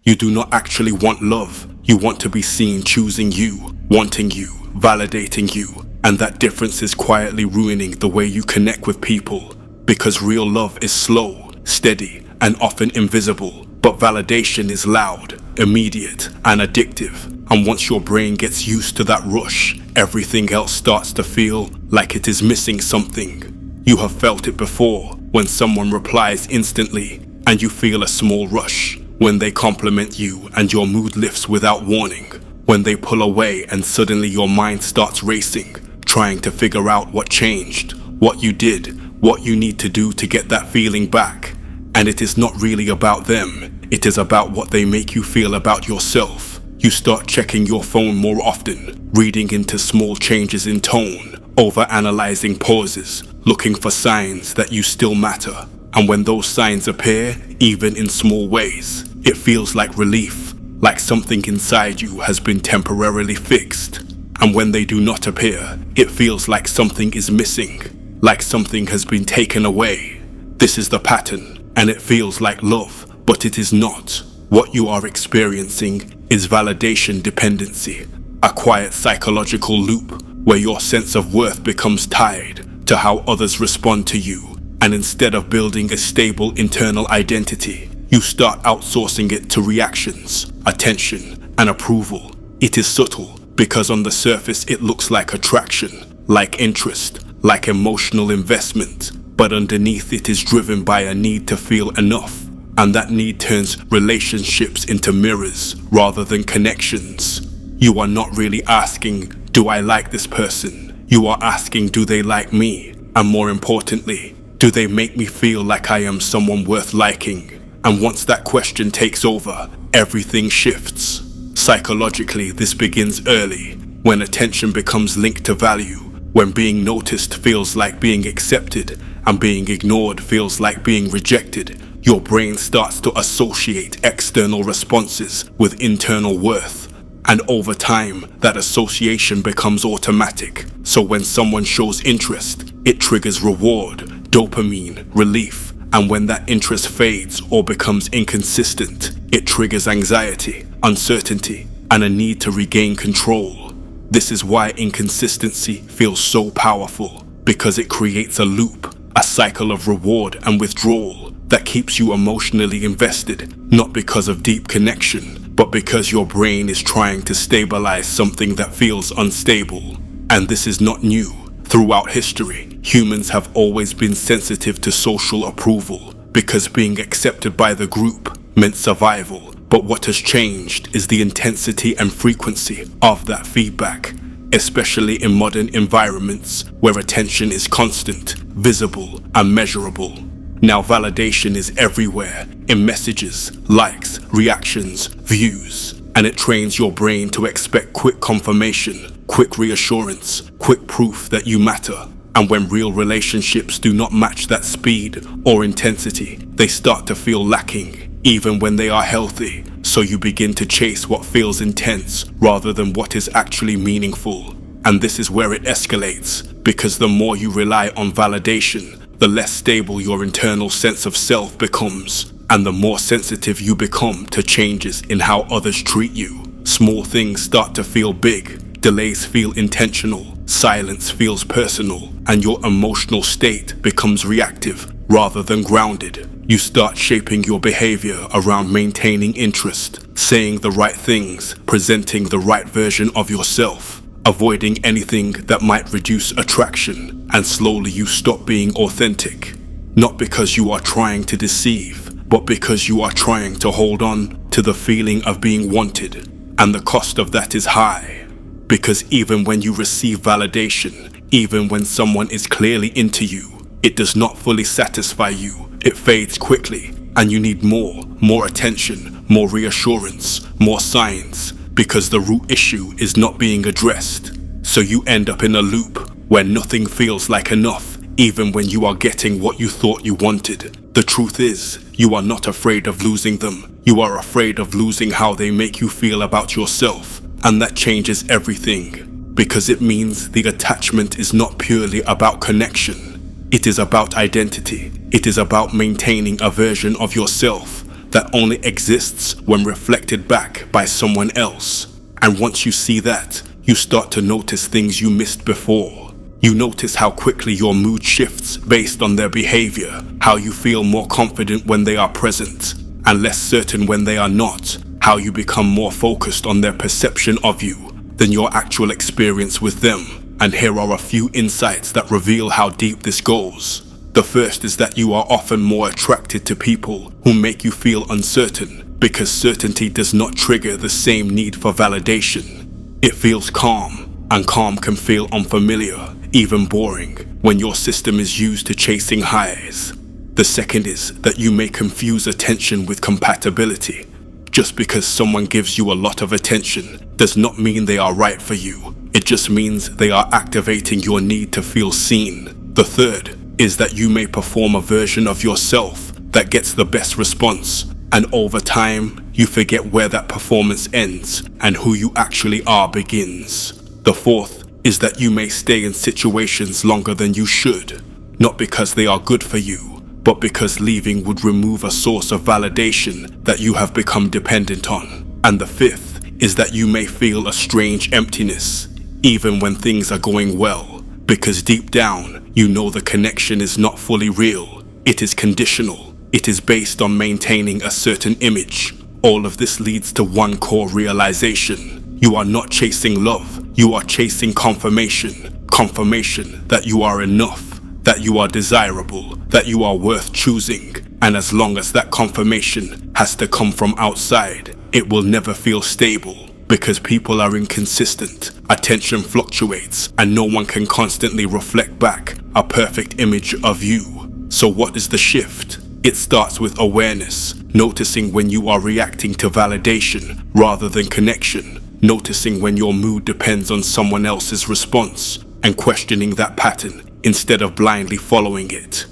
You do not actually want love. You want to be seen choosing you, wanting you, validating you. And that difference is quietly ruining the way you connect with people. Because real love is slow, steady, and often invisible. But validation is loud, immediate, and addictive. And once your brain gets used to that rush, everything else starts to feel like it is missing something. You have felt it before, when someone replies instantly, and you feel a small rush. When they compliment you and your mood lifts without warning. When they pull away and suddenly your mind starts racing, trying to figure out what changed, what you did, what you need to do to get that feeling back. And it is not really about them, it is about what they make you feel about yourself. You start checking your phone more often, reading into small changes in tone, overanalyzing pauses, looking for signs that you still matter. And when those signs appear, even in small ways, it feels like relief, like something inside you has been temporarily fixed. And when they do not appear, it feels like something is missing, like something has been taken away. This is the pattern, and it feels like love, but it is not. What you are experiencing is validation dependency, a quiet psychological loop where your sense of worth becomes tied to how others respond to you. And instead of building a stable internal identity, you start outsourcing it to reactions, attention, and approval. It is subtle because on the surface it looks like attraction, like interest, like emotional investment, but underneath it is driven by a need to feel enough. And that need turns relationships into mirrors rather than connections. You are not really asking, do I like this person? You are asking, do they like me? And more importantly, do they make me feel like I am someone worth liking? And once that question takes over, everything shifts. Psychologically, this begins early, when attention becomes linked to value, when being noticed feels like being accepted, and being ignored feels like being rejected. Your brain starts to associate external responses with internal worth. And over time, that association becomes automatic. So when someone shows interest, it triggers reward, dopamine, relief. And when that interest fades or becomes inconsistent, it triggers anxiety, uncertainty, and a need to regain control. This is why inconsistency feels so powerful, because it creates a loop, a cycle of reward and withdrawal that keeps you emotionally invested, not because of deep connection, but because your brain is trying to stabilize something that feels unstable. And this is not new. Throughout history, humans have always been sensitive to social approval because being accepted by the group meant survival. But what has changed is the intensity and frequency of that feedback, especially in modern environments where attention is constant, visible, and measurable. Now validation is everywhere, in messages, likes, reactions, views, and it trains your brain to expect quick confirmation, quick reassurance, quick proof that you matter. And when real relationships do not match that speed or intensity, they start to feel lacking, even when they are healthy. So you begin to chase what feels intense rather than what is actually meaningful. And this is where it escalates, because the more you rely on validation, the less stable your internal sense of self becomes, and the more sensitive you become to changes in how others treat you. Small things start to feel big. Delays feel intentional, silence feels personal, and your emotional state becomes reactive rather than grounded. You start shaping your behavior around maintaining interest, saying the right things, presenting the right version of yourself, avoiding anything that might reduce attraction, and slowly you stop being authentic. Not because you are trying to deceive, but because you are trying to hold on to the feeling of being wanted. And the cost of that is high. Because even when you receive validation, even when someone is clearly into you, it does not fully satisfy you. It fades quickly, and you need more attention, more reassurance, more signs, because the root issue is not being addressed. So you end up in a loop where nothing feels like enough, even when you are getting what you thought you wanted. The truth is, you are not afraid of losing them. You are afraid of losing how they make you feel about yourself. And that changes everything, because it means the attachment is not purely about connection. It is about identity. It is about maintaining a version of yourself that only exists when reflected back by someone else. And once you see that, you start to notice things you missed before. You notice how quickly your mood shifts based on their behavior, how you feel more confident when they are present and less certain when they are not, how you become more focused on their perception of you than your actual experience with them. And here are a few insights that reveal how deep this goes. The first is that you are often more attracted to people who make you feel uncertain, because certainty does not trigger the same need for validation. It feels calm, and calm can feel unfamiliar, even boring, when your system is used to chasing highs. The second is that you may confuse attention with compatibility. Just because someone gives you a lot of attention does not mean they are right for you. It just means they are activating your need to feel seen. The third is that you may perform a version of yourself that gets the best response, and over time, you forget where that performance ends and who you actually are begins. The fourth is that you may stay in situations longer than you should, not because they are good for you, but because leaving would remove a source of validation that you have become dependent on. And the fifth is that you may feel a strange emptiness, even when things are going well, because deep down, you know the connection is not fully real. It is conditional. It is based on maintaining a certain image. All of this leads to one core realization. You are not chasing love. You are chasing confirmation. Confirmation that you are enough, that you are desirable, that you are worth choosing. And as long as that confirmation has to come from outside, it will never feel stable. Because people are inconsistent, attention fluctuates, and no one can constantly reflect back a perfect image of you. So what is the shift? It starts with awareness, noticing when you are reacting to validation rather than connection, noticing when your mood depends on someone else's response, and questioning that pattern instead of blindly following it.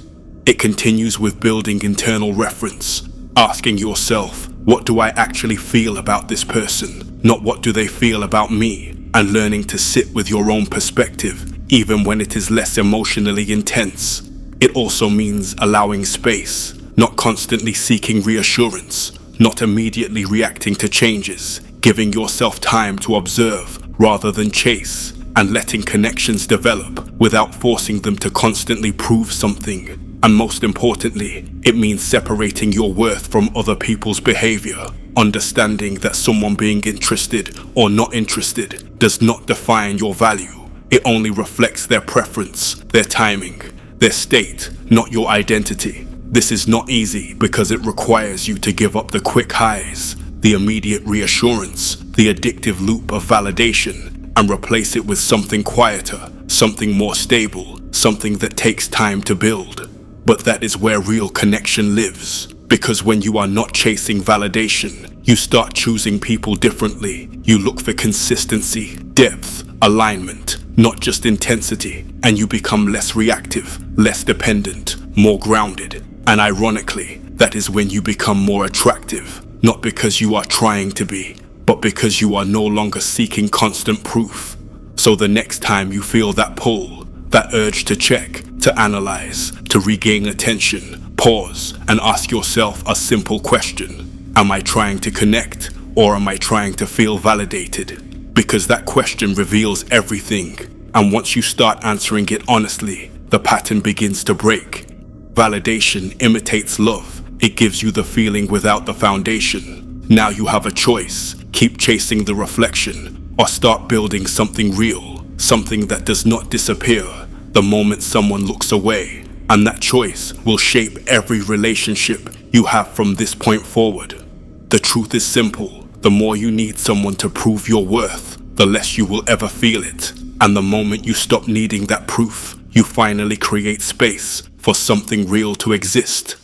It continues with building internal reference, asking yourself, what do I actually feel about this person? Not what do they feel about me? And learning to sit with your own perspective, even when it is less emotionally intense. It also means allowing space, not constantly seeking reassurance, not immediately reacting to changes, giving yourself time to observe rather than chase, and letting connections develop without forcing them to constantly prove something. And most importantly, it means separating your worth from other people's behavior, understanding that someone being interested or not interested does not define your value. It only reflects their preference, their timing, their state, not your identity. This is not easy because it requires you to give up the quick highs, the immediate reassurance, the addictive loop of validation, and replace it with something quieter, something more stable, something that takes time to build. But that is where real connection lives. Because when you are not chasing validation, you start choosing people differently. You look for consistency, depth, alignment, not just intensity, and you become less reactive, less dependent, more grounded. And ironically, that is when you become more attractive, not because you are trying to be, but because you are no longer seeking constant proof. So the next time you feel that pull, that urge to check, to analyze, to regain attention, pause and ask yourself a simple question. Am I trying to connect, or am I trying to feel validated? Because that question reveals everything. And once you start answering it honestly, the pattern begins to break. Validation imitates love. It gives you the feeling without the foundation. Now you have a choice. Keep chasing the reflection, or start building something real, something that does not disappear the moment someone looks away. And that choice will shape every relationship you have from this point forward. The truth is simple. The more you need someone to prove your worth, the less you will ever feel it. And the moment you stop needing that proof, you finally create space for something real to exist.